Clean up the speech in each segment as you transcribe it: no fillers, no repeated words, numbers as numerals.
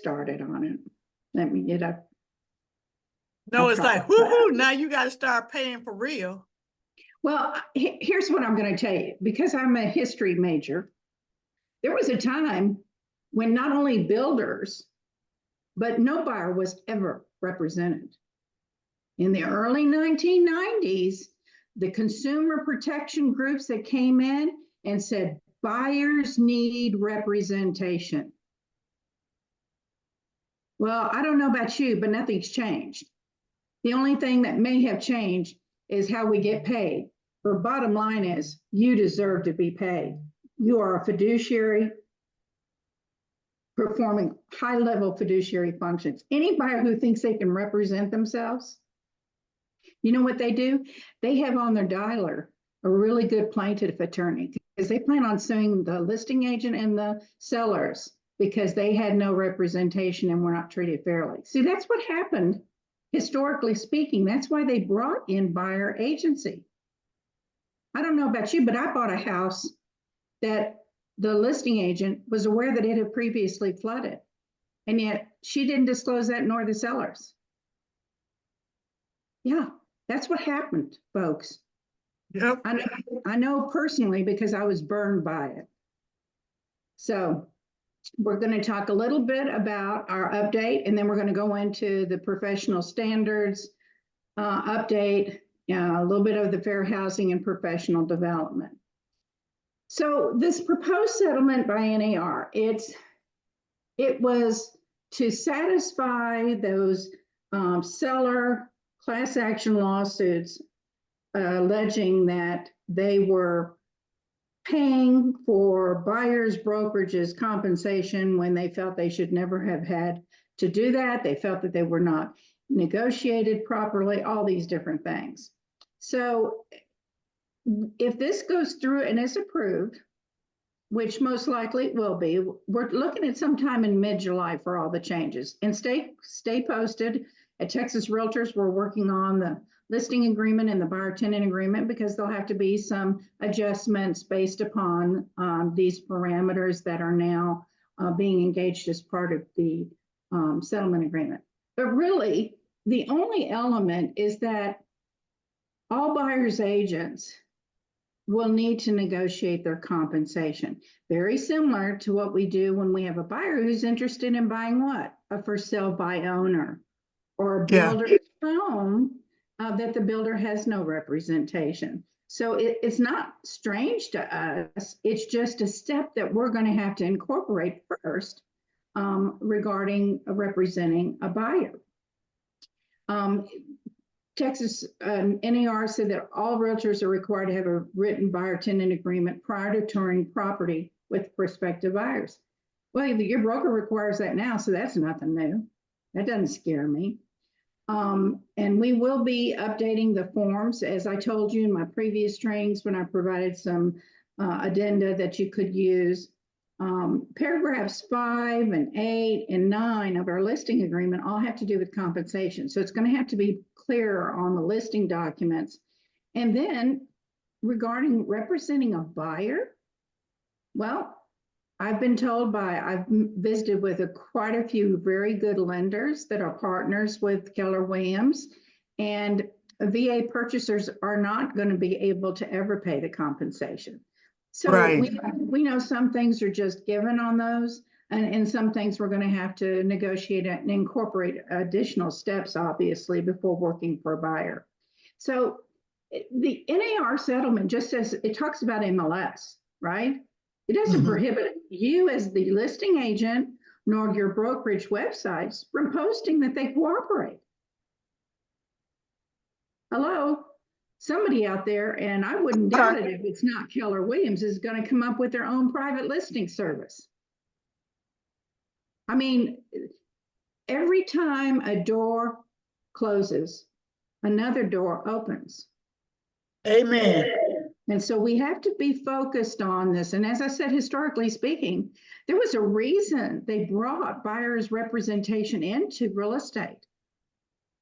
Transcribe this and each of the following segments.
started on it. Let me get up. No, it's like, woohoo, now you got to start paying for real. Well, here's what I'm going to tell you. Because I'm a history major, there was a time when not only builders, but no buyer was ever represented. In the early 1990s, the consumer protection groups that came in and said, buyers need representation. Well, I don't know about you, but nothing's changed. The only thing that may have changed is how we get paid. But bottom line is, you deserve to be paid. You are a fiduciary performing high-level fiduciary functions. Any buyer who thinks they can represent themselves, you know what they do? They have on their dialer a really good plaintiff attorney because they plan on suing the listing agent and the sellers because they had no representation and were not treated fairly. See, that's what happened, historically speaking. That's why they brought in buyer agency. I don't know about you, but I bought a house that the listing agent was aware that it had previously flooded, and yet she didn't disclose that, nor the sellers. Yeah, that's what happened, folks. Yep. I know personally because I was burned by it. So we're going to talk a little bit about our update, and then we're going to go into the professional standards update, a little bit of the fair housing and professional development. So this proposed settlement by NAR, it was to satisfy those seller class action lawsuits alleging that they were paying for buyers' brokerages compensation when they felt they should never have had to do that. They felt that they were not negotiated properly, all these different things. So if this goes through and is approved, which most likely it will be, we're looking at sometime in mid-July for all the changes. And stay posted. At Texas Realtors, we're working on the listing agreement and the buyer tenant agreement because there'll have to be some adjustments based upon these parameters that are now being engaged as part of the settlement agreement. But really, the only element is that all buyers agents will need to negotiate their compensation. Very similar to what we do when we have a buyer who's interested in buying what? A for sale by owner or a builder's home that the builder has no representation. So it's not strange to us. It's just a step that we're going to have to incorporate first regarding representing a buyer. Texas NAR said that all realtors are required to have a written buyer tenant agreement prior to touring property with prospective buyers. Well, your broker requires that now, so that's nothing new. That doesn't scare me. And we will be updating the forms, as I told you in my previous trainings when I provided some addenda that you could use. Paragraphs 5 and 8 and 9 of our listing agreement all have to do with compensation. So it's going to have to be clearer on the listing documents. And then regarding representing a buyer, well, I've been told I've visited with quite a few very good lenders that are partners with Keller Williams, and VA purchasers are not going to be able to ever pay the compensation. So we know some things are just given on those, and some things we're going to have to negotiate and incorporate additional steps, obviously, before working for a buyer. So the NAR settlement just says, it talks about MLS, right? It doesn't prohibit you as the listing agent nor your brokerage websites from posting that they cooperate. Hello? Somebody out there, and I wouldn't doubt it if it's not Keller Williams, is going to come up with their own private listing service. I mean, every time a door closes, another door opens. Amen. And so we have to be focused on this. And as I said, historically speaking, there was a reason they brought buyers' representation into real estate,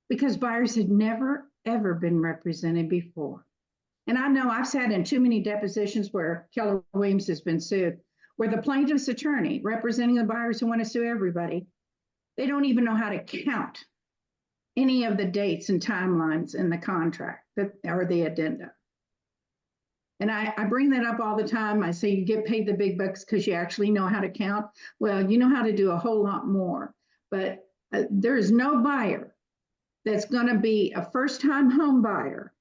because buyers had never, ever been represented before. And I know I've sat in too many depositions where Keller Williams has been sued, where the plaintiff's attorney representing the buyers who want to sue everybody They don't even know how to count any of the dates and timelines in the contract that or the addenda. And I bring that up all the time. I say you get paid the big bucks because you actually know how to count. Well, you know how to do a whole lot more, but there's no buyer that's going to be a first-time home buyer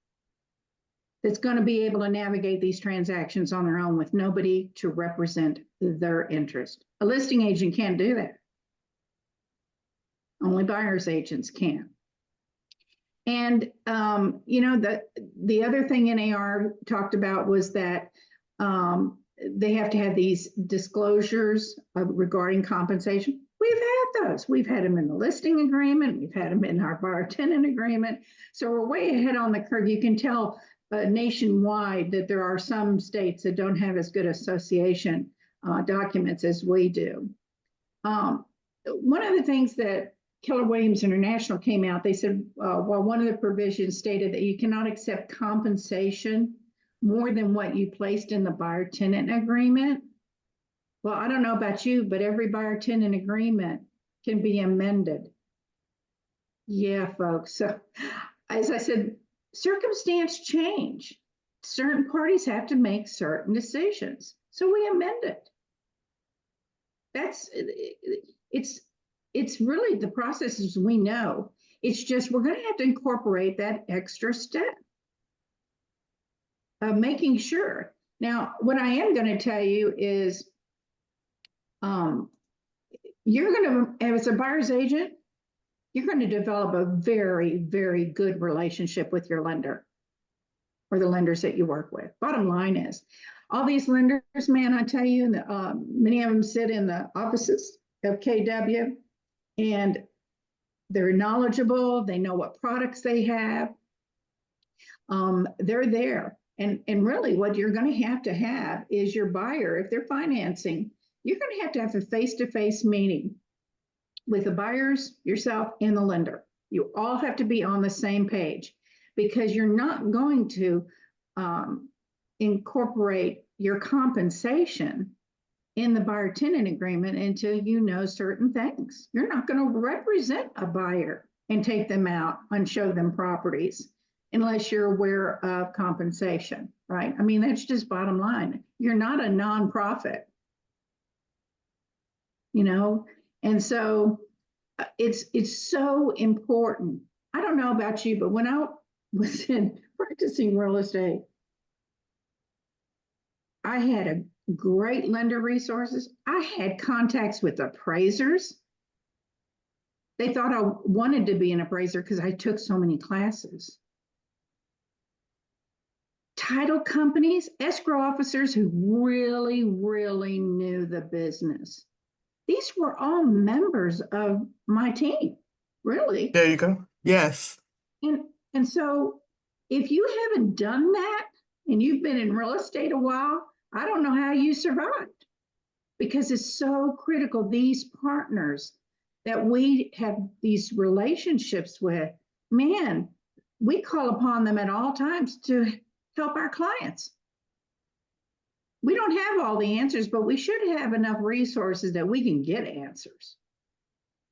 that's going to be able to navigate these transactions on their own with nobody to represent their interest. A listing agent can't do that. Only buyer's agents can. And, you know, the other thing NAR talked about was that they have to have these disclosures regarding compensation. We've had those. We've had them in the listing agreement. We've had them in our buyer tenant agreement. So we're way ahead on the curve. You can tell nationwide that there are some states that don't have as good association documents as we do. One of the things that Keller Williams International came out, they said, well, one of the provisions stated that you cannot accept compensation more than what you placed in the buyer tenant agreement. Well, I don't know about you, but every buyer tenant agreement can be amended. Yeah, folks. So as I said, circumstance change. Certain parties have to make certain decisions. So we amend it. It's really the processes we know. It's just we're going to have to incorporate that extra step of making sure. Now, what I am going to tell you is you're going to, as a buyer's agent, you're going to develop a very, very good relationship with your lender or the lenders that you work with. Bottom line is, all these lenders, man, I tell you, and many of them sit in the offices of KW, and they're knowledgeable. They know what products they have. They're there. And really what you're going to have is your buyer, if they're financing, you're going to have a face-to-face meeting with the buyers, yourself, and the lender. You all have to be on the same page because you're not going to incorporate your compensation in the buyer tenant agreement until you know certain things. You're not going to represent a buyer and take them out and show them properties unless you're aware of compensation, right? I mean, that's just bottom line. You're not a nonprofit, you know? And so it's so important. I don't know about you, but when I was in practicing real estate, I had a great lender resources. I had contacts with appraisers. They thought I wanted to be an appraiser because I took so many classes. Title companies, escrow officers who really, really knew the business. These were all members of my team, really. There you go. Yes. And so if you haven't done that and you've been in real estate a while, I don't know how you survived because it's so critical. These partners that we have these relationships with, man, we call upon them at all times to help our clients. We don't have all the answers, but we should have enough resources that we can get answers.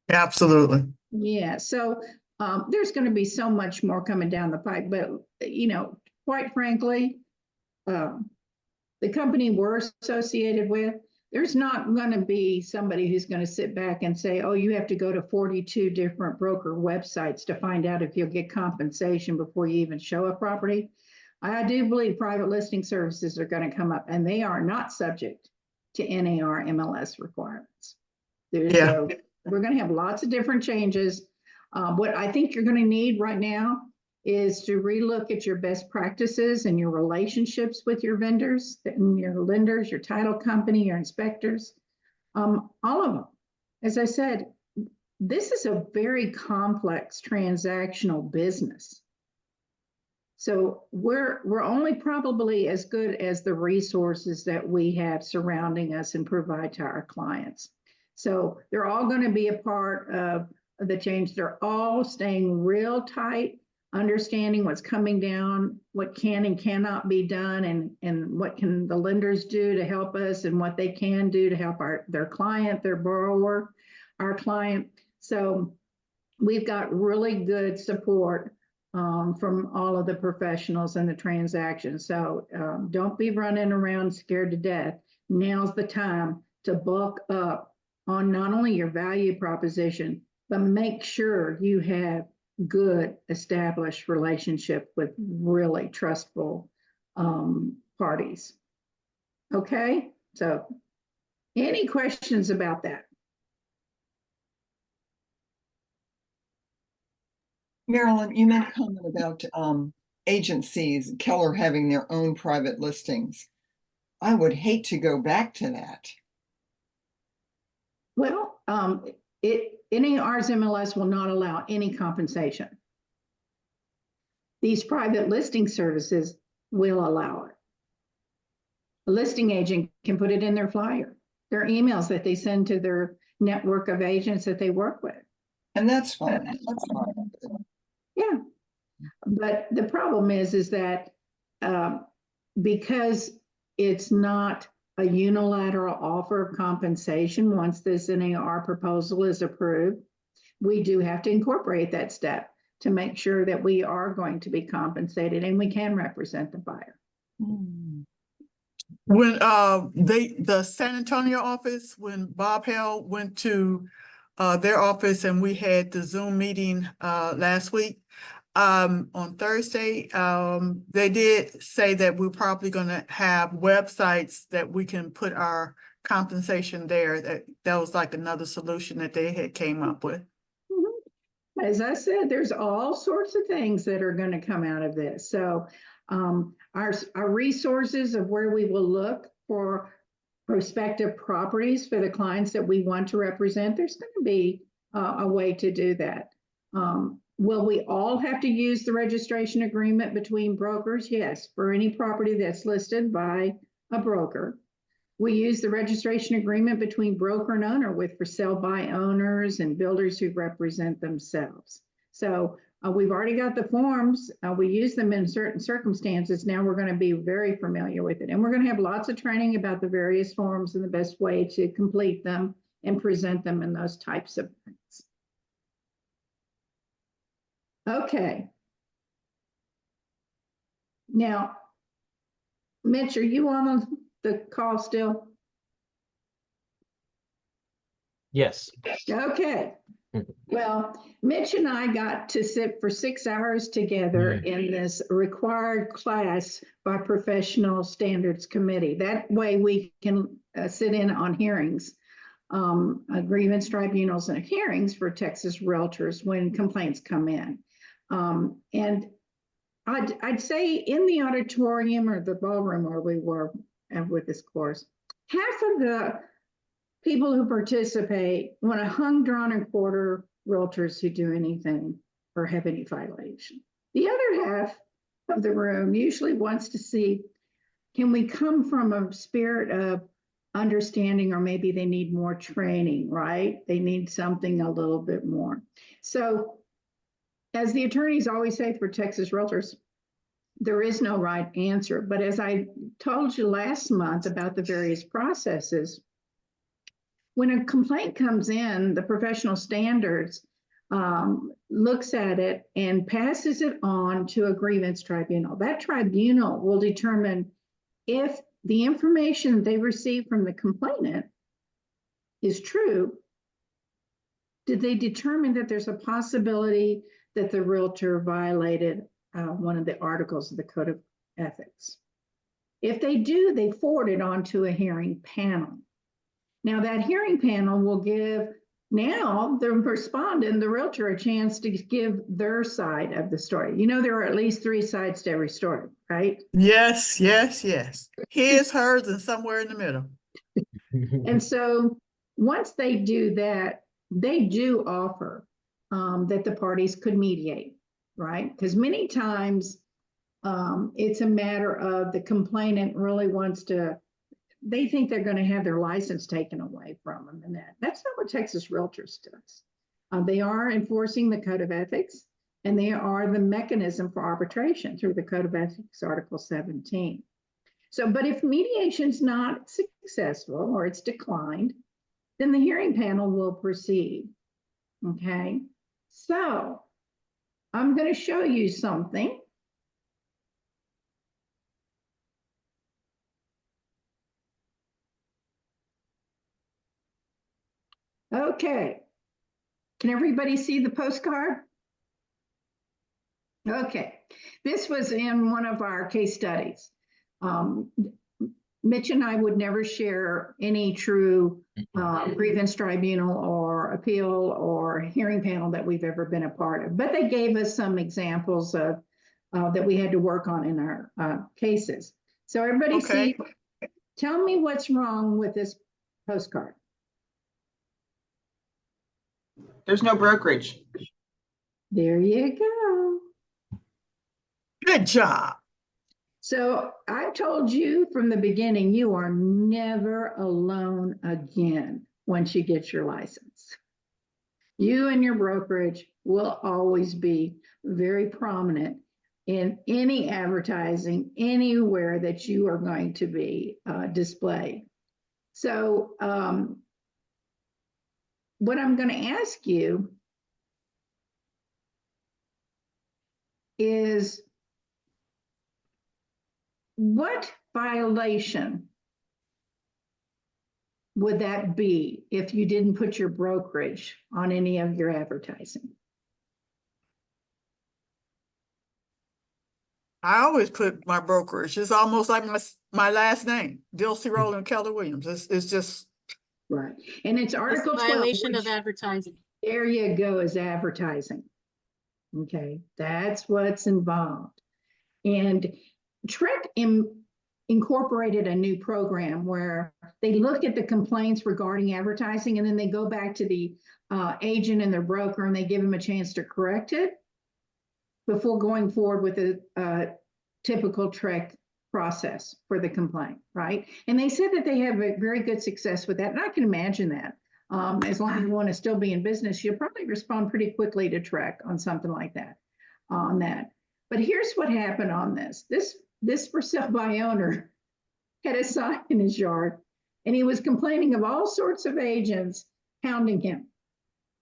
Absolutely. Yeah, so there's going to be so much more coming down the pipe, but you know, quite frankly, the company we're associated with, there's not going to be somebody who's going to sit back and say, oh, you have to go to 42 different broker websites to find out if you'll get compensation before you even show a property. I do believe private listing services are going to come up, and they are not subject to NAR MLS requirements. So we're going to have lots of different changes. What I think you're going to need right now is to relook at your best practices and your relationships with your vendors and your lenders, your title company, your inspectors, all of them. As I said, this is a very complex transactional business. So we're only probably as good as the resources that we have surrounding us and provide to our clients. So they're all going to be a part of the change. They're all staying real tight, understanding what's coming down, what can and cannot be done, and what can the lenders do to help us and what they can do to help their client, their borrower, our client. So we've got really good support from all of the professionals in the transaction. So don't be running around scared to death. Now's the time to bulk up on not only your value proposition, but make sure you have good established relationship with really trustful parties. Okay, so any questions about that? Marilyn, you made a comment about agencies, Keller having their own private listings. I would hate to go back to that. Well, NAR's MLS will not allow any compensation. These private listing services will allow it. A listing agent can put it in their flyer, their emails that they send to their network of agents that they work with. And that's fine. That's fine. Yeah, but the problem is that because it's not a unilateral offer of compensation once this NAR proposal is approved, we do have to incorporate that step to make sure that we are going to be compensated and we can represent the buyer. When the San Antonio office, when Bob Hale went to their office and we had the Zoom meeting last week, on Thursday, they did say that we're probably gonna have websites that we can put our compensation there. That was like another solution that they had came up with. As I said, there's all sorts of things that are going to come out of this. So our resources of where we will look for prospective properties for the clients that we want to represent, there's going to be a way to do that. Will we all have to use the registration agreement between brokers? Yes, for any property that's listed by a broker. We use the registration agreement between broker and owner with for sale by owners and builders who represent themselves. So we've already got the forms. We use them in certain circumstances. Now we're going to be very familiar with it. And we're going to have lots of training about the various forms and the best way to complete them and present them in those types of things. Okay. Now, Mitch, are you on the call still? Yes. Okay. Well, Mitch and I got to sit for 6 hours together in this required class by Professional Standards Committee. That way we can sit in on hearings, grievance tribunals and hearings for Texas realtors when complaints come in. And I'd say in the auditorium or the ballroom where we were with this course, half of the people who participate want to hung, drawn, and quarter realtors who do anything or have any violation. The other half of the room usually wants to see, can we come from a spirit of understanding, or maybe they need more training, right? They need something a little bit more. So as the attorneys always say for Texas realtors, there is no right answer. But as I told you last month about the various processes, when a complaint comes in, the professional standards looks at it and passes it on to a grievance tribunal. That tribunal will determine if the information they receive from the complainant is true. Did they determine that there's a possibility that the realtor violated one of the articles of the Code of Ethics? If they do, they forward it on to a hearing panel. Now that hearing panel will give now the respondent, the realtor, a chance to give their side of the story. You know, there are at least 3 sides to every story, right? Yes, yes, yes. His, hers, and somewhere in the middle. And so once they do that, they do offer that the parties could mediate, right? Because many times it's a matter of the complainant really wants to, they think they're going to have their license taken away from them. And that's not what Texas Realtors does. They are enforcing the Code of Ethics, and they are the mechanism for arbitration through the Code of Ethics, Article 17. So, but if mediation's not successful or it's declined, then the hearing panel will proceed. Okay, so I'm going to show you something. Okay, can everybody see the postcard? Okay, this was in one of our case studies. Mitch and I would never share any true grievance tribunal or appeal or hearing panel that we've ever been a part of, but they gave us some examples of that we had to work on in our cases. So everybody Okay. see, tell me what's wrong with this postcard. There's no brokerage. There you go. Good job. So I told you from the beginning, you are never alone again once you get your license. You and your brokerage will always be very prominent in any advertising, anywhere that you are going to be displayed. So what I'm going to ask you is, what violation would that be if you didn't put your brokerage on any of your advertising? I always put my brokerage. It's almost like my last name, Dilsey Rowland Keller Williams. It's just Right. And it's It's Article a 12. violation of which- advertising. There you go, is advertising. Okay, that's what's involved. And Trek incorporated a new program where they look at the complaints regarding advertising, and then they go back to the agent and their broker, and they give them a chance to correct it before going forward with a typical Trek process for the complaint, right? And they said that they have a very good success with that, and I can imagine that. As long as you want to still be in business, you'll probably respond pretty quickly to Trek on something like that, on that. But here's what happened on this. This for sale by owner had a sign in his yard, and he was complaining of all sorts of agents hounding him.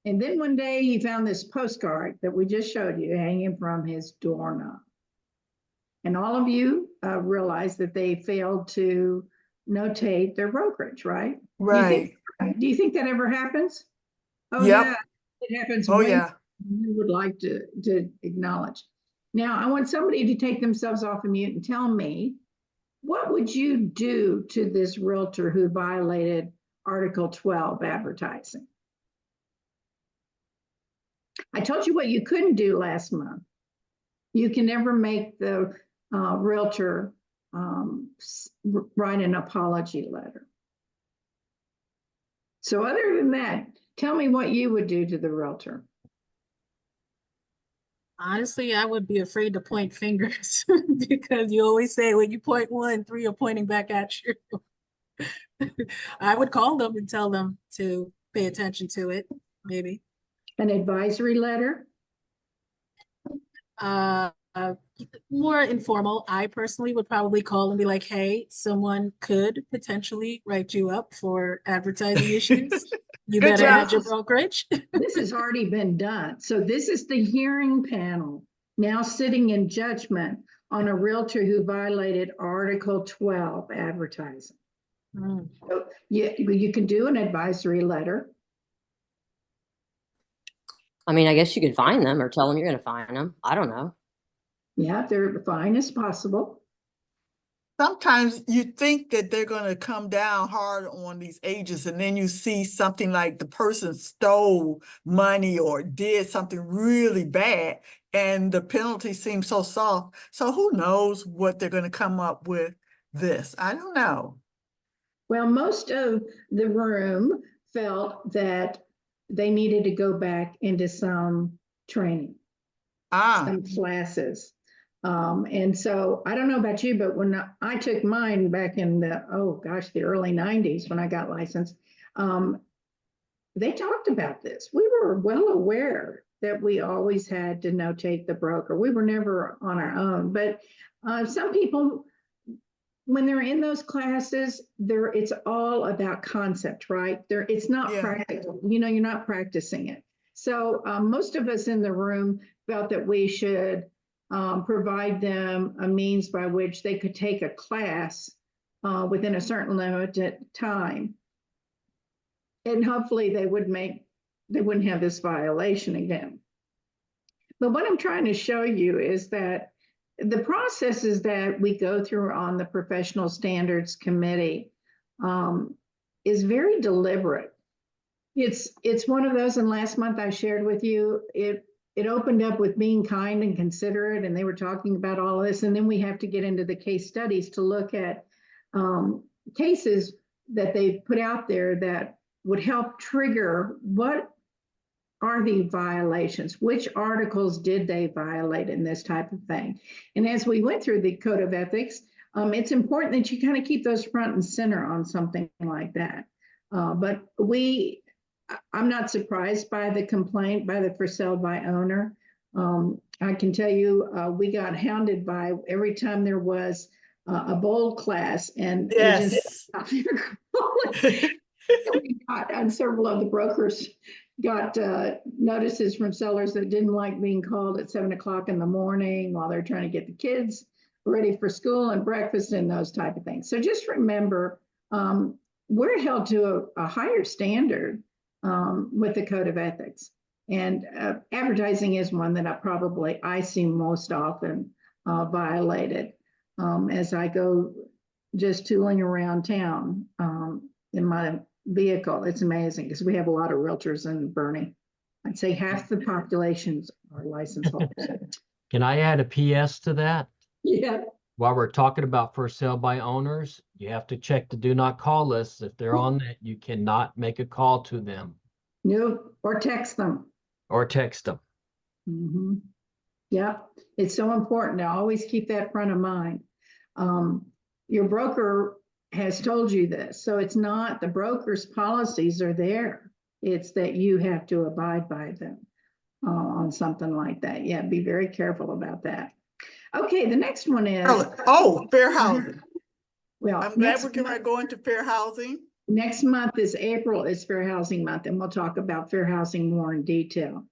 And then one day he found this postcard that we just showed you hanging from his doorknob. And all of you realize that they failed to notate their brokerage, right? right. Do you think that ever happens? Oh, Yep. yeah, it happens. Oh way yeah. you would like to acknowledge. Now, I want somebody to take themselves off of mute and tell me, what would you do to this realtor who violated Article 12 advertising? I told you what you couldn't do last month. You can never make the realtor write an apology letter. So other than that, tell me what you would do to the realtor. Honestly, I would be afraid to point fingers because you always say when you point one, three are pointing back at you. I would call them and tell them to pay attention to it, maybe. An advisory letter? More informal. I personally would probably call and be like, hey, someone could potentially write you up for advertising issues. You Good better job. add your brokerage. This has already been done. So this is the hearing panel now sitting in judgment on a realtor who violated Article 12 advertising. Mm. So you can do an advisory letter. I mean, I guess you could fine them or tell them you're going to fine them. I don't know. Yeah, they're fine as possible. Sometimes you think that they're going to come down hard on these agents, and then you see something like the person stole money or did something really bad, and the penalty seems so soft. So who knows what they're going to come up with this? I don't know. Well, most of the room felt that they needed to go back into some training, some classes. And so I don't know about you, but when I took mine back in the early 90s when I got licensed, they talked about this. We were well aware that we always had to notate the broker. We were never on our own, but some people, when they're in those classes, it's all about concept, right? It's not Yeah. practical. You're not practicing it. So most of us in the room felt that we should provide them a means by which they could take a class within a certain limited time. And hopefully they wouldn't have this violation again. But what I'm trying to show you is that the processes that we go through on the Professional Standards Committee is very deliberate. It's one of those, and last month I shared with you, it opened up with being kind and considerate, and they were talking about all of this, and then we have to get into the case studies to look at cases that they put out there that would help trigger what are the violations, which articles did they violate in this type of thing. And as we went through the Code of Ethics, it's important that you kind of keep those front and center on something like that. But I'm not surprised by the complaint by the for sale by owner. I can tell you, we got hounded by every time there was a bold class, and Yes. and several of the brokers got notices from sellers that didn't like being called at 7 o'clock in the morning while they're trying to get the kids ready for school and breakfast and those type of things. So just remember, we're held to a higher standard with the Code of Ethics. And advertising is one that I see most often violated as I go just tooling around town in my vehicle. It's amazing because we have a lot of realtors in Bernie. I'd say half the populations are licensed holders. Can I add a PS to that? Yeah. While we're talking about for sale by owners, you have to check the do not call lists. If they're on that, you cannot make a call to them No, or text them. or text them. Mm-hmm. Yeah, it's so important to always keep that front of mind. Your broker has told you this, so it's not the broker's policies are there. It's that you have to abide by them on something like that. Yeah, be very careful about that. Okay, the next one is. Oh, fair housing. Well, I'm glad we're getting ready to go into fair housing. next month is April, is Fair Housing Month, and we'll talk about fair housing more in detail.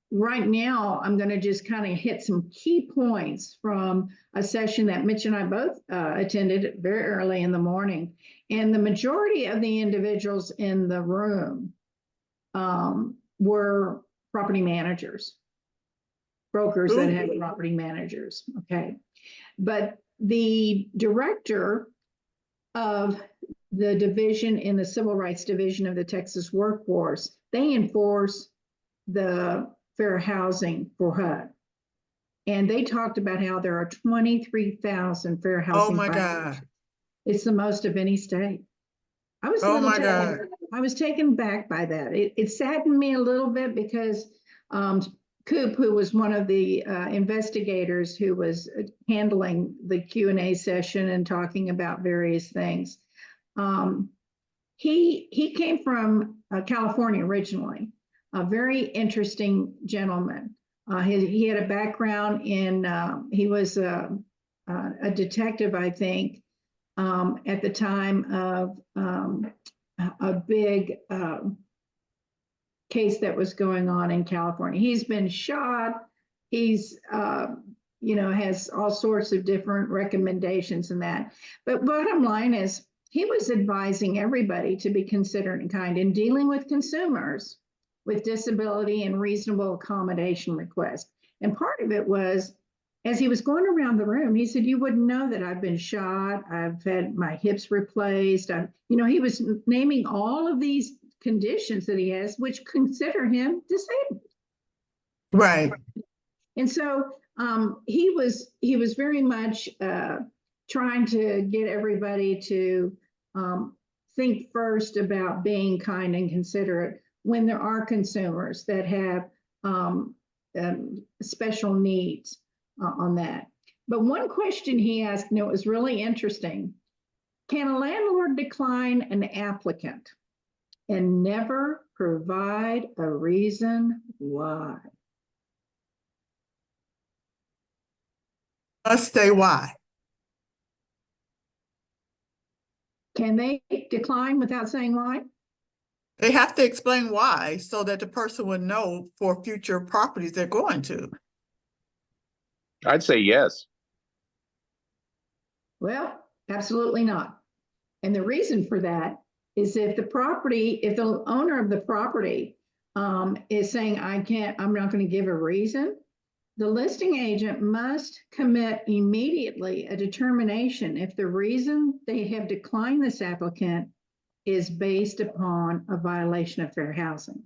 Right now, I'm going to just kind of hit some key points from a session that Mitch and I both attended very early in the morning. And the majority of the individuals in the room were property managers, brokers that had property managers, okay? But the director of the division in the Civil Rights Division of the Texas Workforce, they enforce the fair housing for HUD. And they talked about how there are 23,000 fair housing. Oh my God. It's the most of any state. I was taken back by that. It saddened me a little bit because Coop, who was one of the investigators who was handling the Q&A session and talking about various things, he came from California originally. A very interesting gentleman. He had a background in, he was a detective, I think, at the time of a big case that was going on in California. He's been shot. He's, has all sorts of different recommendations and that. But bottom line is, he was advising everybody to be considerate and kind in dealing with consumers with disability and reasonable accommodation requests. And part of it was, as he was going around the room, he said, you wouldn't know that I've been shot. I've had my hips replaced. He was naming all of these conditions that he has, which consider him disabled. Right. And so he was very much trying to get everybody to think first about being kind and considerate when there are consumers that have special needs on that. But one question he asked, and it was really interesting, can a landlord decline an applicant and never provide a reason why? Must say why. Can they decline without saying why? They have to explain why, so that the person would know for future properties they're going to. I'd say yes. Well, absolutely not. And the reason for that is if the owner of the property is saying, I'm not going to give a reason, the listing agent must commit immediately a determination if the reason they have declined this applicant is based upon a violation of fair housing.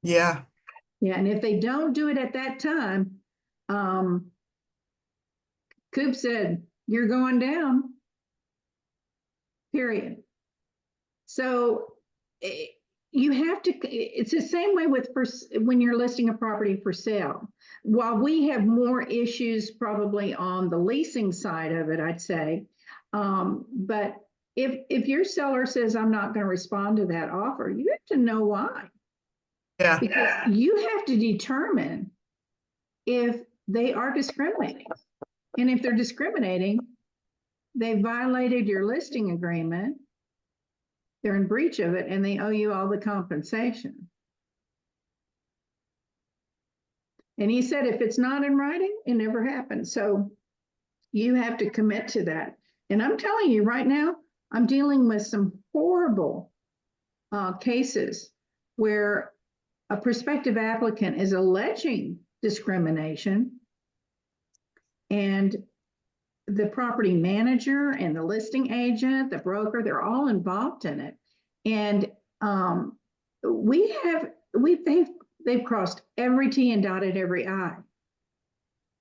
Yeah, Yeah, and if they don't do it at that time, Coop said, you're going down. Period. So you have to, it's the same way with when you're listing a property for sale. While we have more issues probably on the leasing side of it, I'd say, but if your seller says, I'm not going to respond to that offer, you have to know why. yeah, Because you have to determine if they are discriminating. And if they're discriminating, they violated your listing agreement, they're in breach of it, and they owe you all the compensation. And he said, if it's not in writing, it never happened. So you have to commit to that. And I'm telling you right now, I'm dealing with some horrible cases where a prospective applicant is alleging discrimination, and the property manager and the listing agent, the broker, they're all involved in it. And they've crossed every T and dotted every I.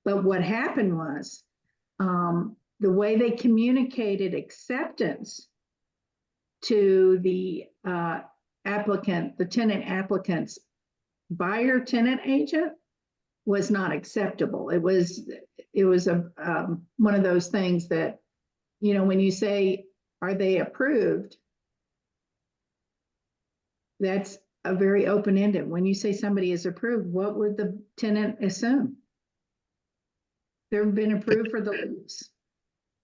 But what happened was the way they communicated acceptance to the applicant, the tenant applicant's buyer tenant agent, was not acceptable. It was one of those things that, when you say, are they approved? That's a very open-ended. When you say somebody is approved, what would the tenant assume? They've been approved for the lease.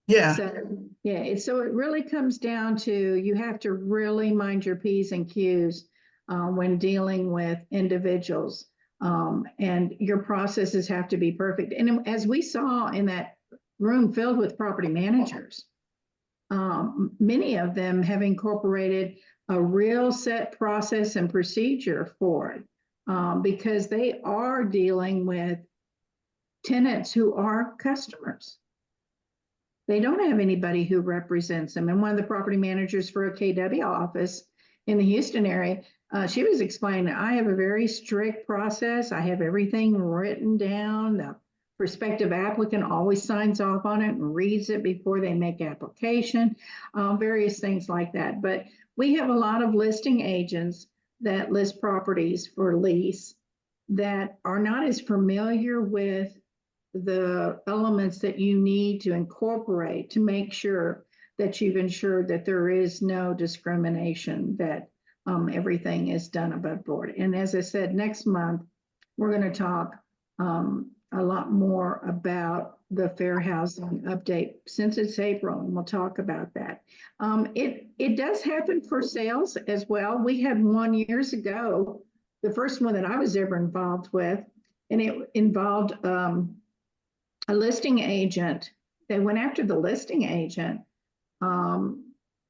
yeah. So it really comes down to, you have to really mind your P's and Q's when dealing with individuals. And your processes have to be perfect. And as we saw in that room filled with property managers, many of them have incorporated a real set process and procedure for it, because they are dealing with tenants who are customers. They don't have anybody who represents them. And one of the property managers for a KW office in the Houston area, she was explaining, I have a very strict process. I have everything written down. The prospective applicant always signs off on it and reads it before they make application, various things like that. But we have a lot of listing agents that list properties for lease that are not as familiar with the elements that you need to incorporate to make sure that you've ensured that there is no discrimination, that everything is done above board. And as I said, next month, we're going to talk a lot more about the fair housing update, since it's April, and we'll talk about that. It does happen for sales as well. We had one years ago, the first one that I was ever involved with, and it involved a listing agent. They went after the listing agent,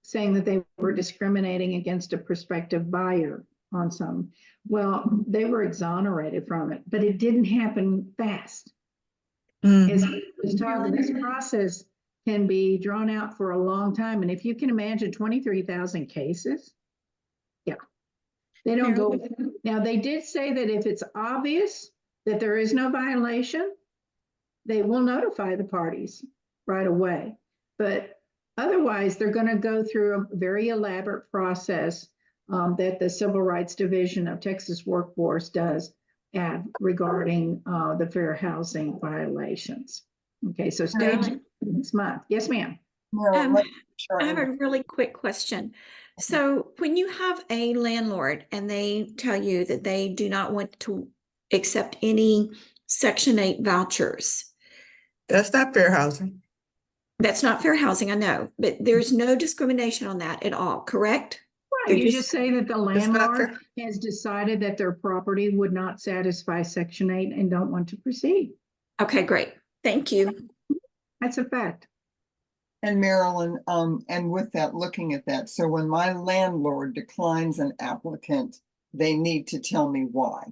saying that they were discriminating against a prospective buyer on some. Well, they were exonerated from it, but it didn't happen fast. As I was talking, this process can be drawn out for a long time. And if you can imagine 23,000 cases, yeah, they don't go. Now, they did say that if it's obvious that there is no violation, they will notify the parties right away. But otherwise, they're going to go through a very elaborate process that the Civil Rights Division of Texas Workforce does regarding the fair housing violations. Okay, so stay tuned next month. Yes, ma'am. I have a really quick question. So when you have a landlord and they tell you that they do not want to accept any Section 8 vouchers, That's not fair housing. that's not fair housing, I know, but there's no discrimination on that at all, correct? Right, you just say that the It's not landlord fair. has decided that their property would not satisfy Section 8 and don't want to proceed. Okay, great. Thank you. That's a fact. And Marilyn, and with that, looking at that, so when my landlord declines an applicant, they need to tell me why.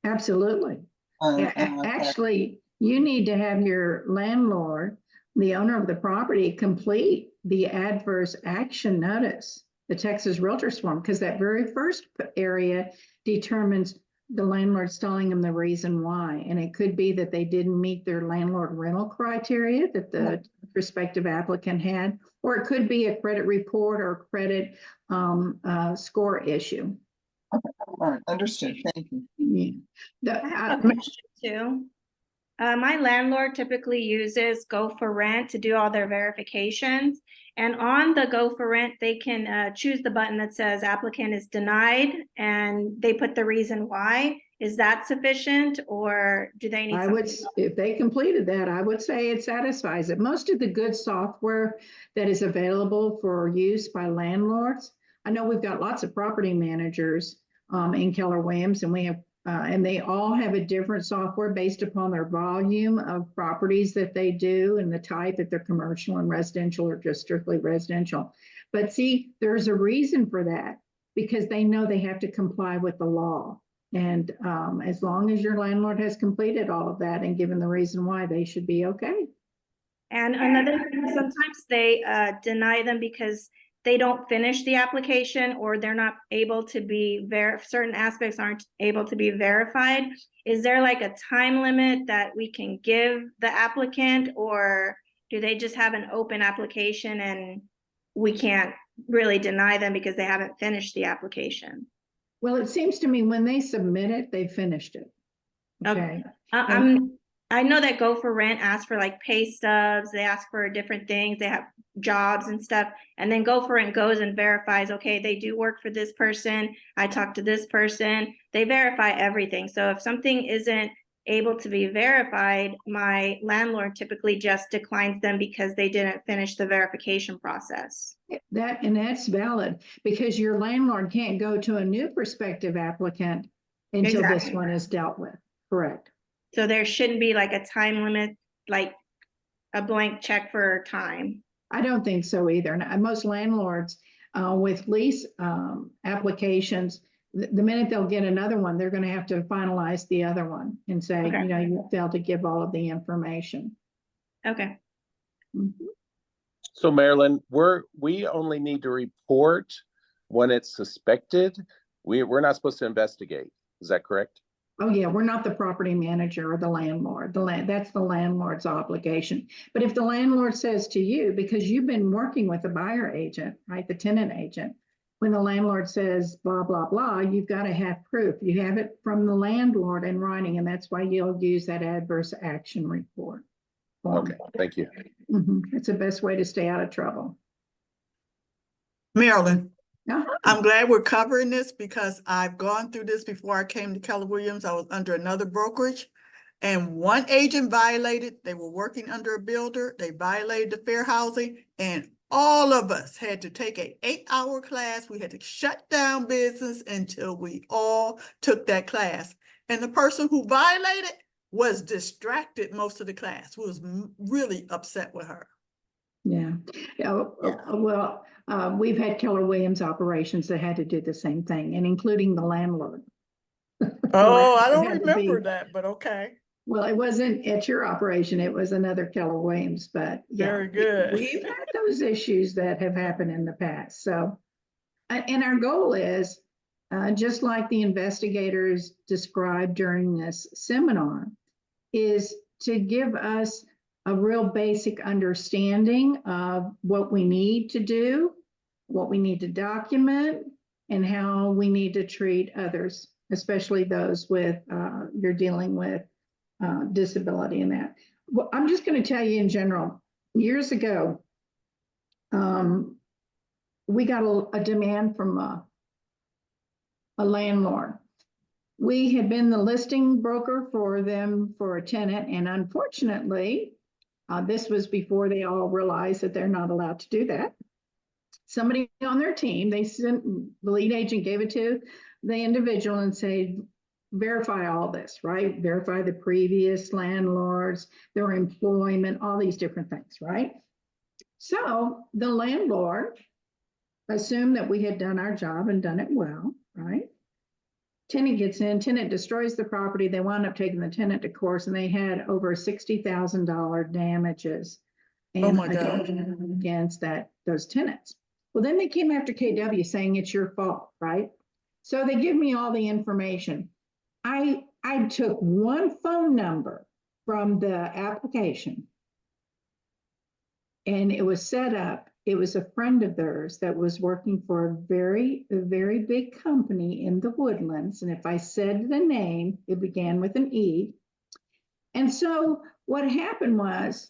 Absolutely. And Actually, you need to have your landlord, the owner of the property, complete the adverse action notice, the Texas Realtors form, because that very first area determines the landlord's telling them the reason why. And it could be that they didn't meet their landlord rental criteria that the prospective applicant had, or it could be a credit report or credit score issue. all right, understood. Thank you. Yeah. I have a question too. My landlord typically uses Go for Rent to do all their verifications. And on the Go for Rent, they can choose the button that says applicant is denied and they put the reason why. Is that sufficient or do they need I something would, else? if they completed that, I would say it satisfies it. Most of the good software that is available for use by landlords, I know we've got lots of property managers in Keller Williams, and we have, and they all have a different software based upon their volume of properties that they do and the type, if they're commercial and residential or just strictly residential. But see, there's a reason for that because they know they have to comply with the law. And as long as your landlord has completed all of that and given the reason why, they should be okay. And another thing, sometimes they deny them because they don't finish the application or they're not able to be certain aspects aren't able to be verified. Is there like a time limit that we can give the applicant, or do they just have an open application and we can't really deny them because they haven't finished the application? Well, it seems to me when they submit it, they finished it. Okay. I know that Go for Rent asks for like pay stubs, they ask for different things, they have jobs and stuff, and then Go for Rent goes and verifies, okay, they do work for this person, I talked to this person, they verify everything. So if something isn't able to be verified, my landlord typically just declines them because they didn't finish the verification process. That's valid because your landlord can't go to a new prospective applicant until this one is dealt with. Correct. So there shouldn't be like a time limit, like a blank check for time. I don't think so either. And most landlords with lease applications, the minute they'll get another one, they're going to have to finalize the other one and say, Okay. you know, you failed to give all of the information. Okay. Mhm. So Marilyn, we only need to report when it's suspected. We're not supposed to investigate. Is that correct? Oh, yeah, we're not the property manager or the landlord. That's the landlord's obligation. But if the landlord says to you, because you've been working with the buyer agent, right, the tenant agent, when the landlord says blah, blah, blah, you've got to have proof. You have it from the landlord in writing, and that's why you'll use that adverse action report form. Okay, thank you. It's the best way to stay out of trouble. Marilyn, Uh-huh. I'm glad we're covering this because I've gone through this before I came to Keller Williams. I was under another brokerage and one agent violated, they were working under a builder, they violated the fair housing, and all of us had to take an 8-hour class. We had to shut down business until we all took that class. And the person who violated was distracted most of the class. We was really upset with her. Yeah. Well, we've had Keller Williams operations that had to do the same thing, and including the landlord. Oh, I don't had to remember be- that, but okay. Well, it wasn't at your operation, it was another Keller Williams, but yeah. Very good. We've had those issues that have happened in the past, so. And our goal is, just like the investigators described during this seminar, is to give us a real basic understanding of what we need to do, what we need to document, and how we need to treat others, especially those with, you're dealing with disability and that. Well, I'm just going to tell you in general, years ago, we got a demand from a landlord. We had been the listing broker for them for a tenant, and unfortunately, this was before they all realized that they're not allowed to do that. somebody on their team, they sent, the lead agent gave it to the individual and say, verify all this, right? Verify the previous landlords, their employment, all these different things, right? So the landlord assumed that we had done our job and done it well, right? Tenant gets in, tenant destroys the property. They wound up taking the tenant to court, and they had over $60,000 damages. Oh my God. Against those tenants. Well, then they came after KW saying it's your fault, right? So they give me all the information. I took one phone number from the application, and it was set up. It was a friend of theirs that was working for a very big company in the Woodlands. And if I said the name, it began with an E. And so what happened was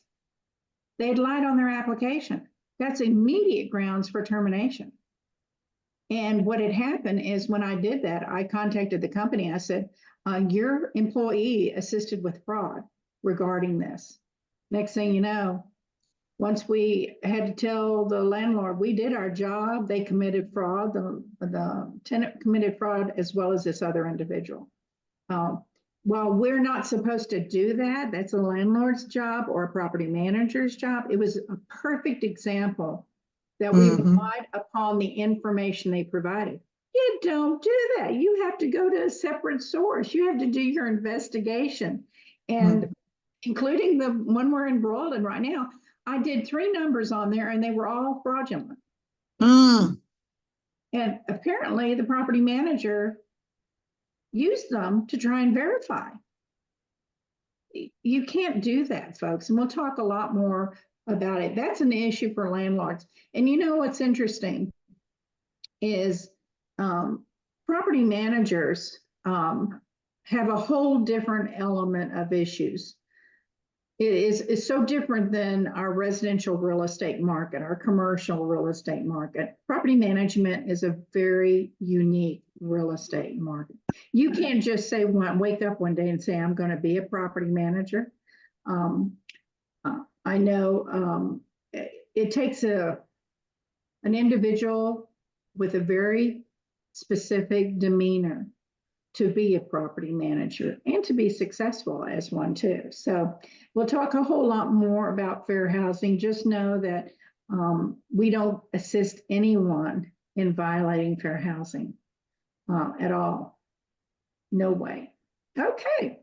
they had lied on their application. That's immediate grounds for termination. And what had happened is when I did that, I contacted the company. I said, your employee assisted with fraud regarding this. Next thing you know, once we had to tell the landlord we did our job, they committed fraud. The tenant committed fraud as well as this other individual. While we're not supposed to do that, that's a landlord's job or a property manager's job. It was a perfect example that we relied upon the information they provided. You don't do that. You have to go to a separate source. You have to do your investigation. And including the one we're embroiled in right now, I did 3 numbers on there and they were all fraudulent. And apparently the property manager used them to try and verify. You can't do that, folks. And we'll talk a lot more about it. That's an issue for landlords. And you know what's interesting is property managers have a whole different element of issues. It's so different than our residential real estate market, our commercial real estate market. Property management is a very unique real estate market. You can't just say, wake up one day and say, I'm going to be a property manager. I know it takes an individual with a very specific demeanor to be a property manager and to be successful as one too. So we'll talk a whole lot more about fair housing. Just know that we don't assist anyone in violating fair housing at all. No way. Okay.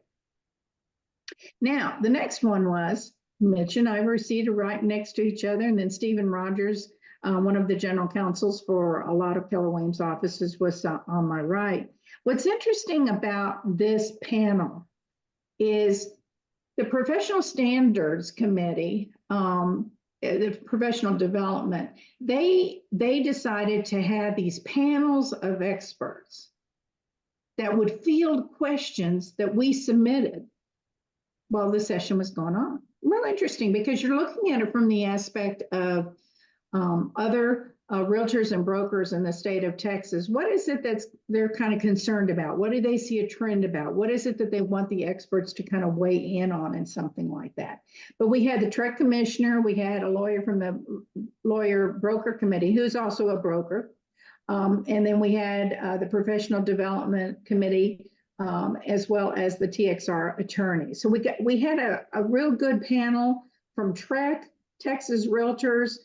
Now, the next one was Mitch and I were seated right next to each other, and then Stephen Rogers, one of the general counsels for a lot of Keller Williams offices, was on my right. What's interesting about this panel is the Professional Standards Committee, the professional development, they decided to have these panels of experts that would field questions that we submitted while the session was going on. Real interesting, because you're looking at it from the aspect of other realtors and brokers in the state of Texas. What is it that's they're kind of concerned about? What do they see a trend about? What is it that they want the experts to kind of weigh in on in something like that? But we had the TREC commissioner, we had a lawyer from the lawyer broker committee, who's also a broker. And then we had the professional development committee, as well as the TXR attorney. So we had a real good panel from TREC, Texas Realtors,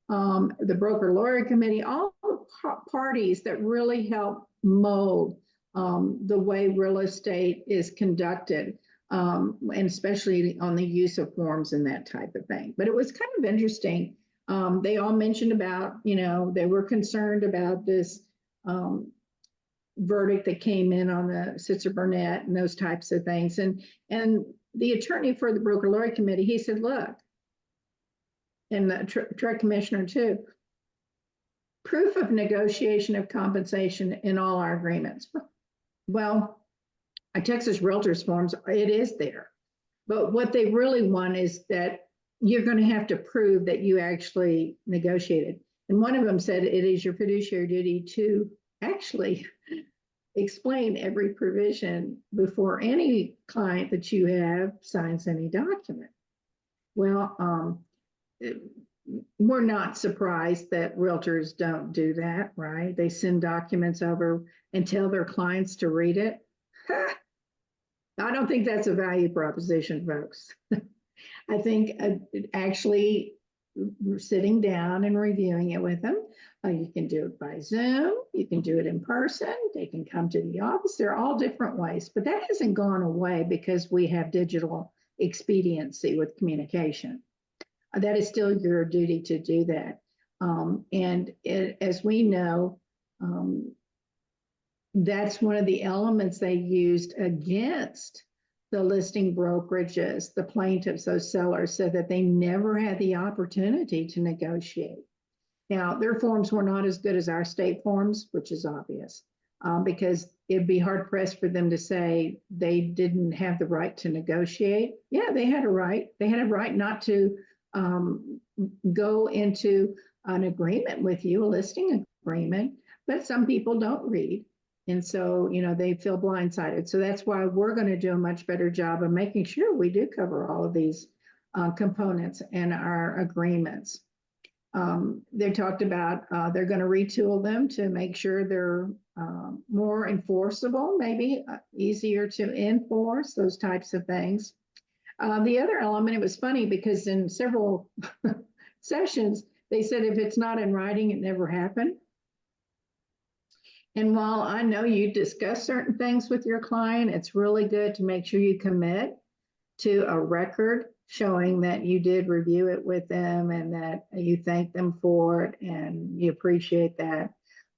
the broker lawyer committee, all the parties that really help mold the way real estate is conducted, and especially on the use of forms and that type of thing. But it was kind of interesting. They all mentioned about, they were concerned about this verdict that came in on the Sitzer Burnett and those types of things. And the attorney for the broker lawyer committee, he said, look, and the TREC commissioner too, proof of negotiation of compensation in all our agreements. Well, our Texas Realtors forms, it is there. But what they really want is that you're going to have to prove that you actually negotiated. And one of them said it is your fiduciary duty to actually explain every provision before any client that you have signs any document. Well, we're not surprised that realtors don't do that, right? They send documents over and tell their clients to read it. I don't think that's a value proposition, folks. I think actually sitting down and reviewing it with them. You can do it by Zoom. You can do it in person. They can come to the office. They're all different ways, but that hasn't gone away because we have digital expediency with communication. That is still your duty to do that. As we know, that's one of the elements they used against the listing brokerages, the plaintiffs, those sellers, so that they never had the opportunity to negotiate. Now, their forms were not as good as our state forms, which is obvious, because it'd be hard pressed for them to say they didn't have the right to negotiate. Yeah, they had a right. They had a right not to go into an agreement with you, a listing agreement, but some people don't read. And so, they feel blindsided. So that's why we're going to do a much better job of making sure we do cover all of these components in our agreements. They talked about they're going to retool them to make sure they're more enforceable, maybe easier to enforce, those types of things. The other element, it was funny because in several sessions, they said if it's not in writing, it never happened. And while I know you discuss certain things with your client, it's really good to make sure you commit to a record showing that you did review it with them and that you thank them for it and you appreciate that.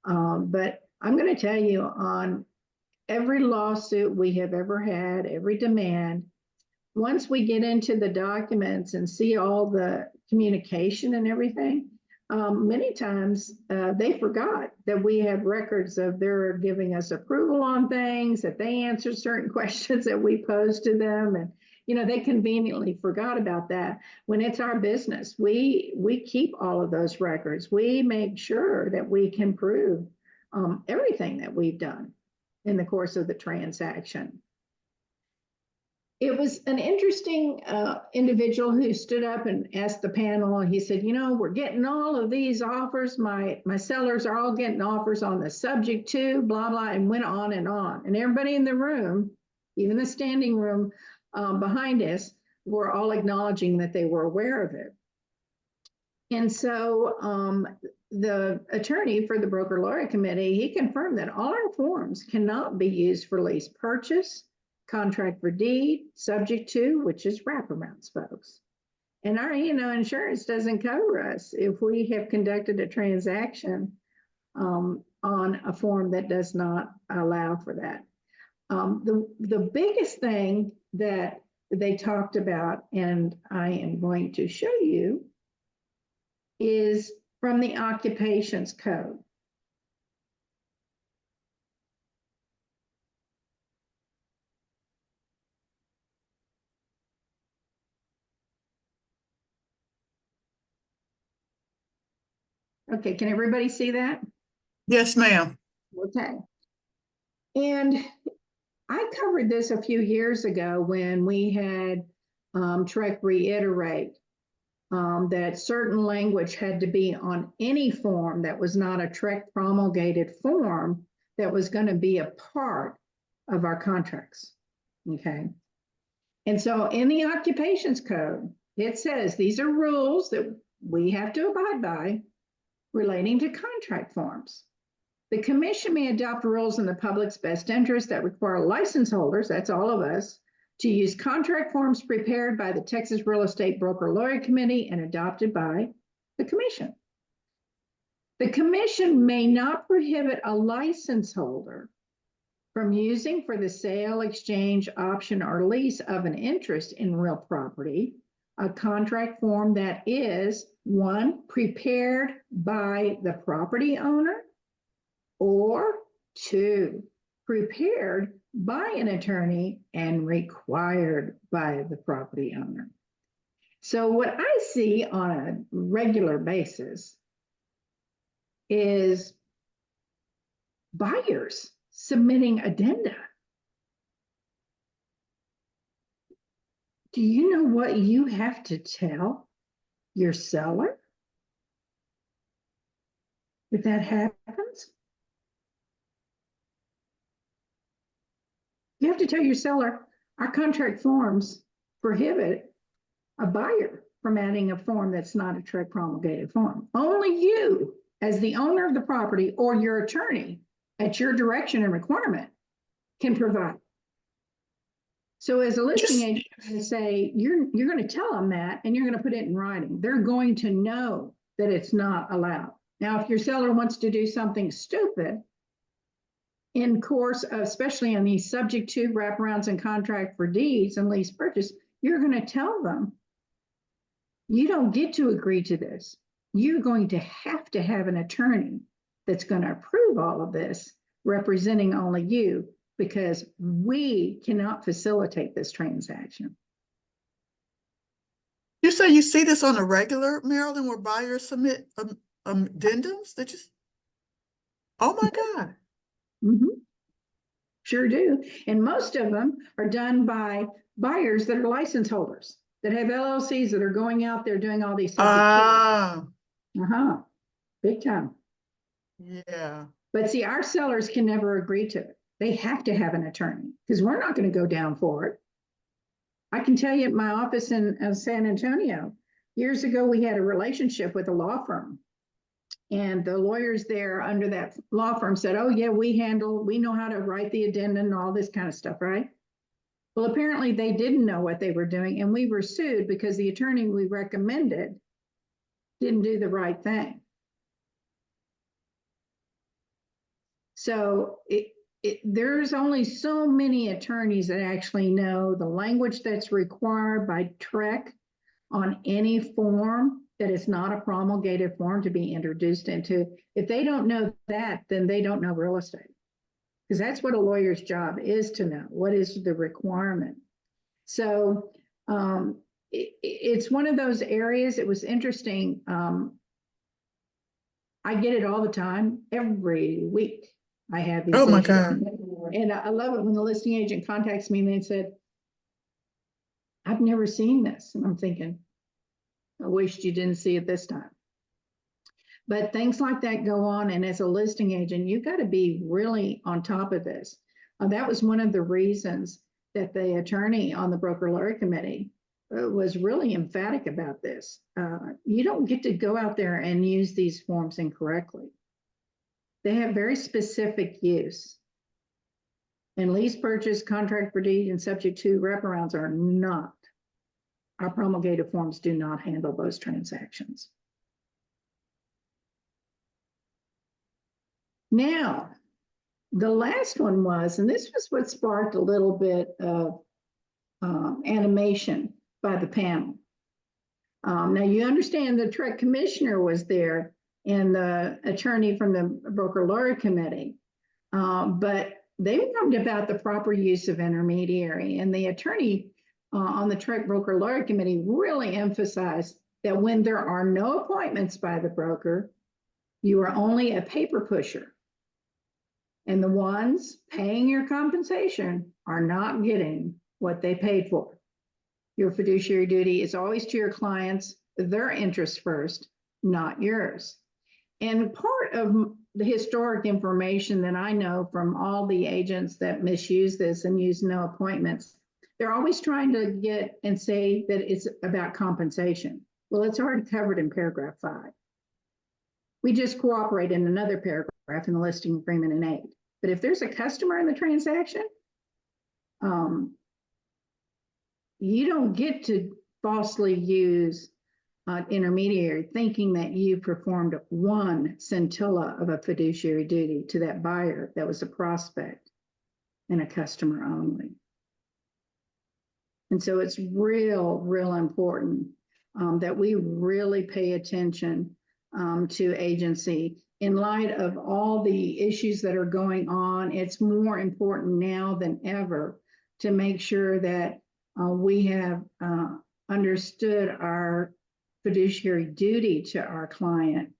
But I'm going to tell you, on every lawsuit we have ever had, every demand, once we get into the documents and see all the communication and everything, many times they forgot that we have records of their giving us approval on things, that they answered certain questions that we posed to them. And, they conveniently forgot about that. When it's our business, we keep all of those records. We make sure that we can prove everything that we've done in the course of the transaction. It was an interesting individual who stood up and asked the panel, and he said, we're getting all of these offers. My sellers are all getting offers on the subject to, blah, blah, and went on and on. And everybody in the room, even the standing room behind us, were all acknowledging that they were aware of it. And so the attorney for the Broker Laureate Committee, he confirmed that all our forms cannot be used for lease purchase, contract for deed, subject to, which is wraparounds, folks. And our insurance doesn't cover us if we have conducted a transaction on a form that does not allow for that. The biggest thing that they talked about, and I am going to show you, is from the Occupations Code. Okay, can everybody see that? Yes, ma'am. Okay. And I covered this a few years ago when we had TREC reiterate that certain language had to be on any form that was not a TREC promulgated form that was going to be a part of our contracts. Okay. And so in the Occupations Code, it says these are rules that we have to abide by relating to contract forms. The commission may adopt rules in the public's best interest that require license holders, that's all of us, to use contract forms prepared by the Texas Real Estate Broker Laureate Committee and adopted by the commission. The commission may not prohibit a license holder from using for the sale, exchange, option, or lease of an interest in real property a contract form that is, one, prepared by the property owner, or two, prepared by an attorney and required by the property owner. So what I see on a regular basis is buyers submitting addenda. Do you know what you have to tell your seller if that happens, you have to tell your seller, our contract forms prohibit a buyer from adding a form that's not a TREC promulgated form. Only you, as the owner of the property or your attorney, at your direction and requirement, can provide. So as a listing agent, you say, you're going to tell them that, and you're going to put it in writing. They're going to know that it's not allowed. Now, if your seller wants to do something stupid, in course of, especially on these subject to wraparounds and contract for deeds and lease purchase, you're going to tell them, you don't get to agree to this. You're going to have an attorney that's going to approve all of this, representing only you, because we cannot facilitate this transaction. You say you see this on a regular, Marilyn, where buyers submit addendums? That just, oh my God. Mm-hmm. Sure do. And most of them are done by buyers that are license holders, that have LLCs that are going out there doing all these. Big time. Yeah. But see, our sellers can never agree to it. They have to have an attorney because we're not going to go down for it. I can tell you at my office in San Antonio, years ago, we had a relationship with a law firm. And the lawyers there under that law firm said, oh yeah, we know how to write the addendum and all this kind of stuff, right? Well, apparently they didn't know what they were doing, and we were sued because the attorney we recommended didn't do the right thing. So there's only so many attorneys that actually know the language that's required by TREC on any form that is not a promulgated form to be introduced into. If they don't know that, then they don't know real estate. Because that's what a lawyer's job is, to know what is the requirement. So it's one of those areas. It was interesting. I get it all the time, every week. I have these. Oh my God. And I love it when the listing agent contacts me and they said, I've never seen this. And I'm thinking, I wished you didn't see it this time. But things like that go on. And as a listing agent, you've got to be really on top of this. That was one of the reasons that the attorney on the broker lawyer committee was really emphatic about this. You don't get to go out there and use these forms incorrectly. They have very specific use. And lease purchase, contract for deed, and subject to wraparounds are not. Our promulgated forms do not handle those transactions. Now, the last one was, and this was what sparked a little bit of animation by the panel. Now, you understand the TREC commissioner was there and the attorney from the broker lawyer committee, but they warned about the proper use of intermediary, and the attorney on the TREC broker lawyer committee really emphasized that when there are no appointments by the broker, you are only a paper pusher. And the ones paying your compensation are not getting what they paid for. Your fiduciary duty is always to your clients, their interests first, not yours. And part of the historic information that I know from all the agents that misuse this and use no appointments, they're always trying to get and say that it's about compensation. Well, it's already covered in paragraph 5. We just cooperate in another paragraph in the listing agreement in 8. But if there's a customer in the transaction, you don't get to falsely use intermediary thinking that you performed one scintilla of a fiduciary duty to that buyer that was a prospect and a customer only. And so it's real important that we really pay attention to agency. In light of all the issues that are going on, it's more important now than ever to make sure that we have understood our fiduciary duty to our client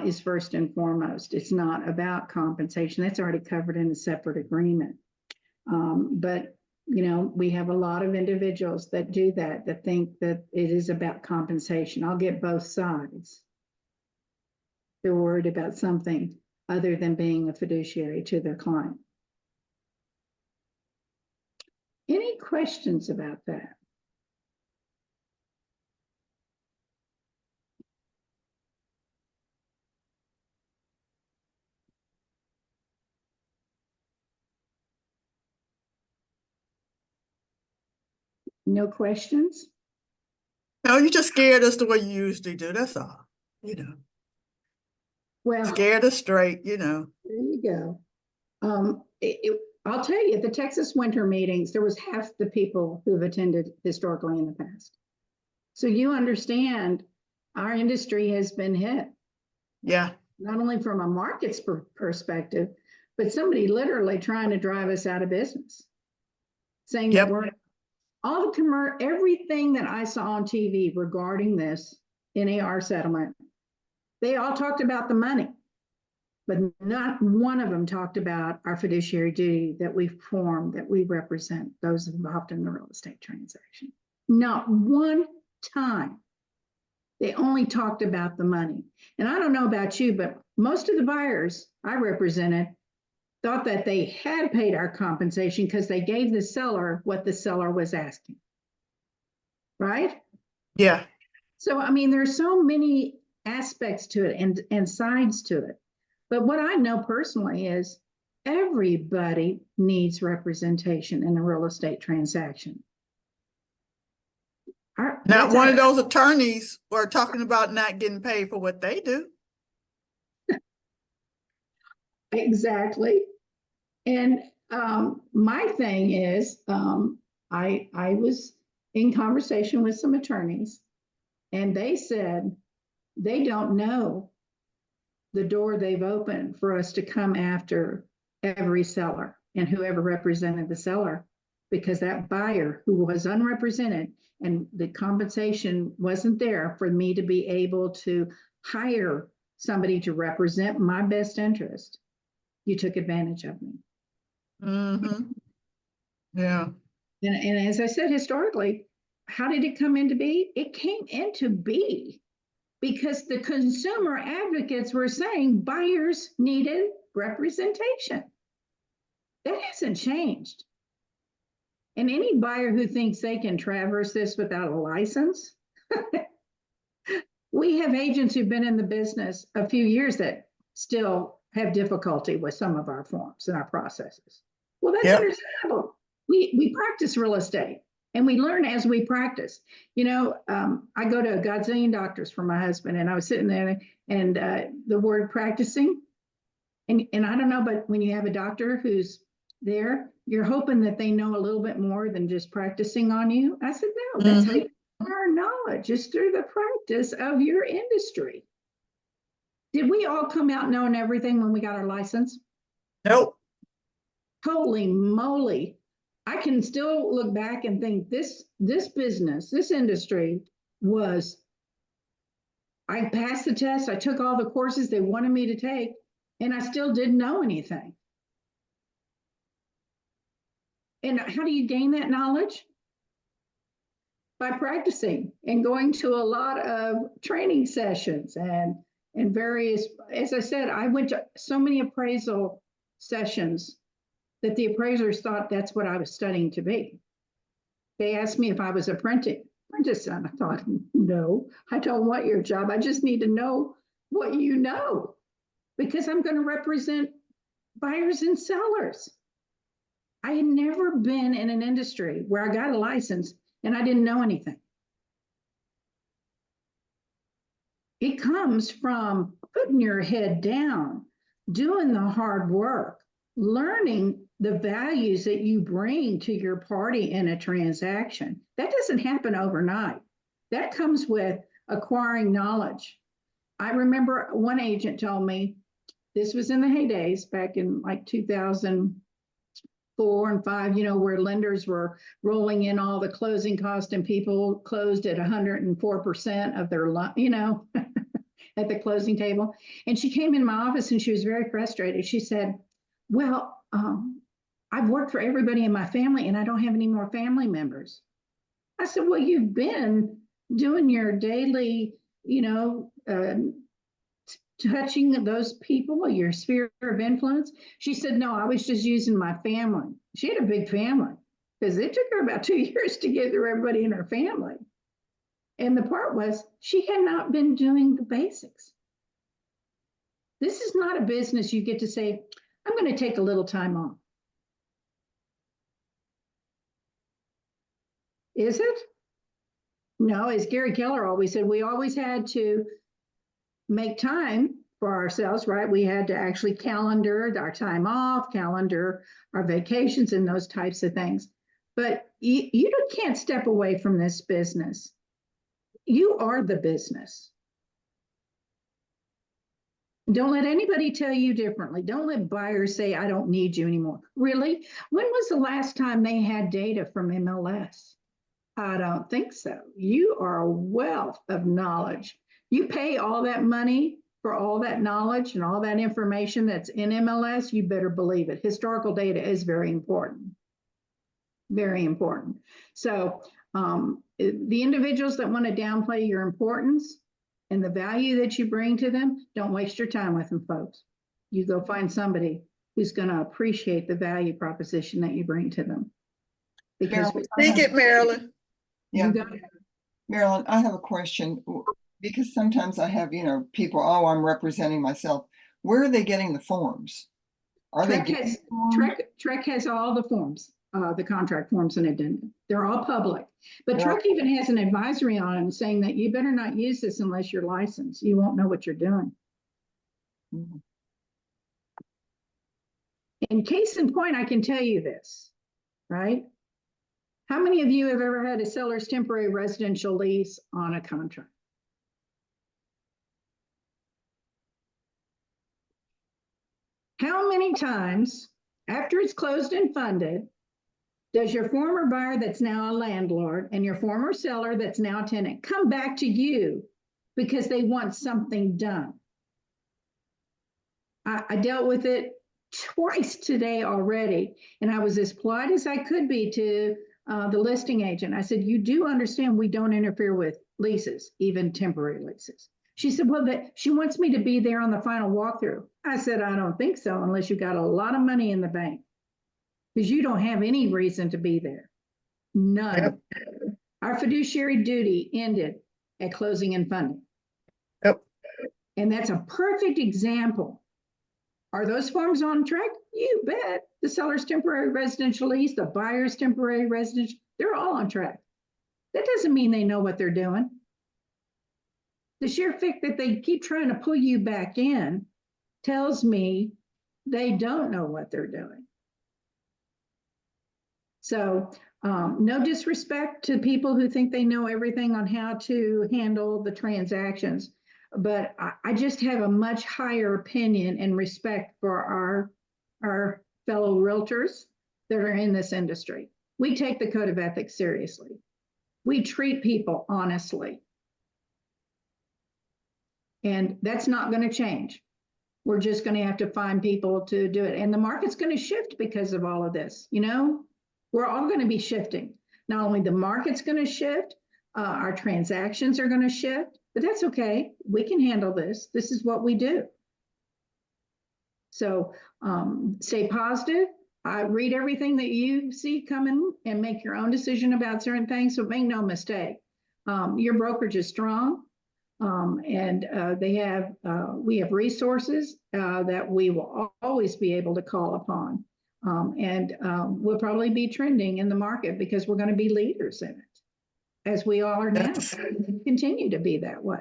is first and foremost. It's not about compensation. That's already covered in a separate agreement. But you know, we have a lot of individuals that do that think that it is about compensation. I'll get both sides. they're worried about something other than being a fiduciary to their client. Any questions about that? No questions? No, you just scared us the way you usually do, that's all, you know, Well, scared us straight, you know. there you go. I'll tell you, the Texas winter meetings, there was half the people who've attended historically in the past. So you understand our industry has been hit, Yeah, not only from a markets perspective, but somebody literally trying to drive us out of business. Saying that Yep. we're all the everything that I saw on TV regarding this NAR settlement, they all talked about the money, but not one of them talked about our fiduciary duty that we perform, that we represent those involved in the real estate transaction. Not one time. They only talked about the money. And I don't know about you, but most of the buyers I represented thought that they had paid our compensation because they gave the seller what the seller was asking. Right? yeah. So, I mean, there's so many aspects to it and sides to it. But what I know personally is everybody needs representation in a real estate transaction. Not one of those attorneys were talking about not getting paid for what they do. Exactly. And my thing is, I was in conversation with some attorneys, and they said they don't know the door they've opened for us to come after every seller and whoever represented the seller, because that buyer who was unrepresented and the compensation wasn't there for me to be able to hire somebody to represent my best interest, you took advantage of me. Mm-hmm. Yeah. And as I said, historically, how did it come into be? It came into be because the consumer advocates were saying buyers needed representation. That hasn't changed. And any buyer who thinks they can traverse this without a license, we have agents who've been in the business a few years that still have difficulty with some of our forms and our processes. Well, that's understandable. We practice real estate and we learn as we practice. You know, I go to a godzillion doctors for my husband, and I was sitting there and the word practicing, and I don't know, but when you have a doctor who's there, you're hoping that they know a little bit more than just practicing on you. I said, no, that's how you acquire knowledge, is through the practice of your industry. Did we all come out knowing everything when we got our license? Nope. Holy moly. I can still look back and think this business, this industry was, I passed the test, I took all the courses they wanted me to take, and I still didn't know anything. And how do you gain that knowledge? By practicing and going to a lot of training sessions and various, as I said, I went to so many appraisal sessions that the appraisers thought that's what I was studying to be. They asked me if I was apprentice, and I thought, no, I don't want your job. I just need to know what you know, because I'm going to represent buyers and sellers. I had never been in an industry where I got a license and I didn't know anything. It comes from putting your head down, doing the hard work, learning the values that you bring to your party in a transaction. That doesn't happen overnight. That comes with acquiring knowledge. I remember one agent told me, this was in the heydays back in like 2004 and 5, you know, where lenders were rolling in all the closing costs and people closed at 104% of their, you know, at the closing table. And she came in my office and she was very frustrated. She said, well, I've worked for everybody in my family and I don't have any more family members. I said, well, you've been doing your daily, you know, touching those people, your sphere of influence? She said, no, I was just using my family. She had a big family because it took her about 2 years to get through everybody in her family. And the part was she had not been doing the basics. This is not a business you get to say, I'm going to take a little time off. Is it? No, as Gary Keller always said, we always had to make time for ourselves, right? We had to actually calendar our time off, calendar our vacations and those types of things. But you can't step away from this business. You are the business. Don't let anybody tell you differently. Don't let buyers say, I don't need you anymore. Really? When was the last time they had data from MLS? I don't think so. You are a wealth of knowledge. You pay all that money for all that knowledge and all that information that's in MLS, you better believe it. Historical data is very important. Very important. So the individuals that want to downplay your importance and the value that you bring to them, don't waste your time with them, folks. You go find somebody who's going to appreciate the value proposition that you bring to them. Because Think it, Marilyn. Yeah. Marilyn, I have a question because sometimes I have, people, oh, I'm representing myself. Where are they getting the forms? Are they getting Trek has all the forms, the contract forms and addendum. They're all public. But Trek even has an advisory on them saying that you better not use this unless you're licensed. You won't know what you're doing. Mm-hmm. In case in point, I can tell you this, right? How many of you have ever had a seller's temporary residential lease on a contract? How many times after it's closed and funded, does your former buyer that's now a landlord and your former seller that's now a tenant come back to you because they want something done? I dealt with it twice today already, and I was as polite as I could be to the listing agent. I said, you do understand we don't interfere with leases, even temporary leases. She said, well, she wants me to be there on the final walkthrough. I said, I don't think so, unless you got a lot of money in the bank, because you don't have any reason to be there. None. Yep. Our fiduciary duty ended at closing and funding. Yep. And that's a perfect example. Are those forms on track? You bet. The seller's temporary residential lease, the buyer's temporary residential, they're all on track. That doesn't mean they know what they're doing. The sheer fact that they keep trying to pull you back in tells me they don't know what they're doing. So no disrespect to people who think they know everything on how to handle the transactions, but I just have a much higher opinion and respect for our fellow realtors that are in this industry. We take the code of ethics seriously. We treat people honestly. And that's not going to change. We're just going to have to find people to do it. And the market's going to shift because of all of this. We're all going to be shifting. Not only the market's going to shift, our transactions are going to shift, but that's okay. We can handle this. This is what we do. So stay positive. I read everything that you see coming and make your own decision about certain things. So make no mistake, your brokerage is strong. And we have resources that we will always be able to call upon. We'll probably be trending in the market because we're going to be leaders in it, as we all are now. Continue to be that way.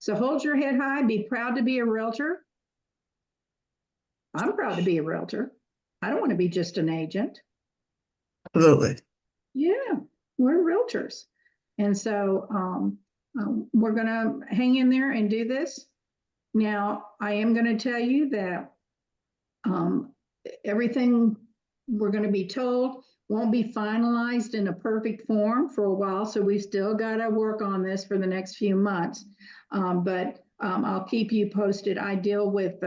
So hold your head high, be proud to be a realtor. I'm proud to be a realtor. I don't want to be just an agent. Absolutely. Yeah, we're realtors. And so we're going to hang in there and do this. Now, I am going to tell you that everything we're going to be told won't be finalized in a perfect form for a while. So we've still got to work on this for the next few months. But I'll keep you posted. I deal with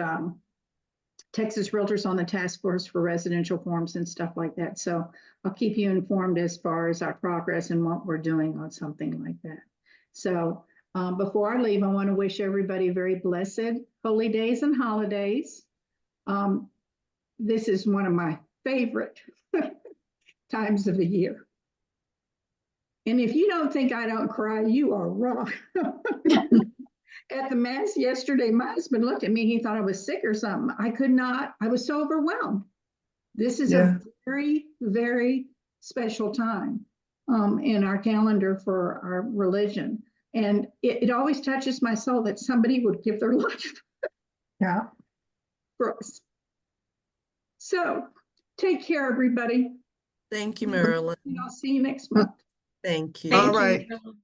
Texas Realtors on the task force for residential forms and stuff like that. So I'll keep you informed as far as our progress and what we're doing on something like that. So Before I leave, I want to wish everybody very blessed holy days and holidays. This is one of my favorite times of the year. And if you don't think I don't cry, you are wrong. At the mass yesterday, my husband looked at me. He thought I was sick or something. I could not. I was so overwhelmed. This is Yeah. a very, very special time in our calendar for our religion. And it always touches my soul that somebody would give their life Yeah. for us. So take care, everybody. Thank you, Marilyn. And I'll see you next month. Thank you. All Thank you, right. Marilyn.